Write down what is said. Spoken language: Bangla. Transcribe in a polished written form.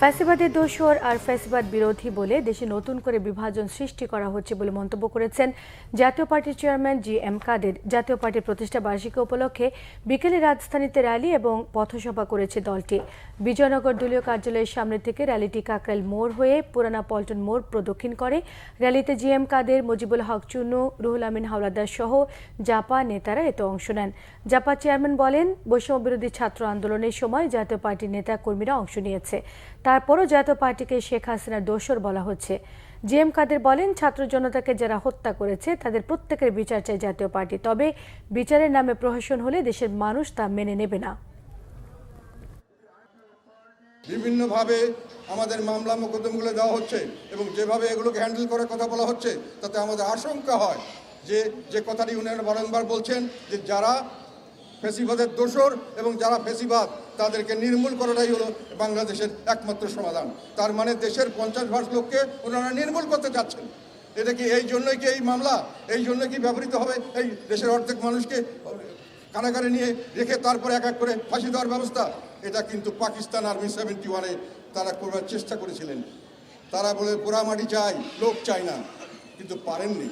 ফ্যাসিবাদের দোসর আর ফ্যাসিবাদ বিরোধী বলে দেশে নতুন করে বিভাজন সৃষ্টি করা হচ্ছে বলে মন্তব্য করেছেন জাতীয় পার্টির চেয়ারম্যান জি.এম. কাদের। জাতীয় পার্টির প্রতিষ্ঠা বার্ষিকী উপলক্ষে বিকেলে রাজধানীতে র্যালি এবং পথসভা করেছে দলটি। বিজয়নগর দলীয় কার্যালয়ের সামনে থেকে র্যালিটি কাকরাইল মোড় হয়ে পুরানা পল্টন মোড় প্রদক্ষিণ করে। র্যালিতে জি.এম. কাদের, মুজিবুল হক চুন্নু, রুহুল আমিন হাওলাদার সহ জাপা নেতারা এতে অংশ নেন। জাপা চেয়ারম্যান বলেন, বৈষম্য বিরোধী ছাত্র আন্দোলনের সময় জাতীয় পার্টির নেতা কর্মীরা অংশ নিয়েছে, তারপরও জাতীয় পার্টিকে শেখ হাসিনার দোসর বলা হচ্ছে। জি.এম. কাদের বলেন, ছাত্র জনতাকে যারা হত্যা করেছে তাদের প্রত্যেকের বিচার চায় জাতীয় পার্টি, তবে বিচারের নামে প্রহসন হলে দেশের মানুষ তা মেনে নেবে না। বিভিন্নভাবে আমাদের মামলা মোকদ্দমাগুলো দেওয়া হচ্ছে এবং যেভাবে এগুলোকে হ্যান্ডেল করার কথা বলা হচ্ছে, তাতে আমাদের আশঙ্কা হয় যে কথাটি উনি বারংবার বলছেন যে যারা ফ্যাসিবাদের দোসর এবং যারা ফ্যাসিবাদ তাদেরকে নির্মূল করাটাই হলো বাংলাদেশের একমাত্র সমাধান। তার মানে দেশের 50% লোককে ওনারা নির্মূল করতে চাচ্ছেন। এটা কি এই জন্যই কি এই মামলা, এই জন্য কি ব্যবহৃত হবে এই দেশের অর্ধেক মানুষকে কারাগারে নিয়ে রেখে তারপরে এক এক করে ফাঁসি দেওয়ার ব্যবস্থা? এটা কিন্তু পাকিস্তান আর্মি 71-এ তারা করবার চেষ্টা করেছিলেন। তারা বলে পোড়ামাটি চাই, লোক চাই না, কিন্তু পারেননি।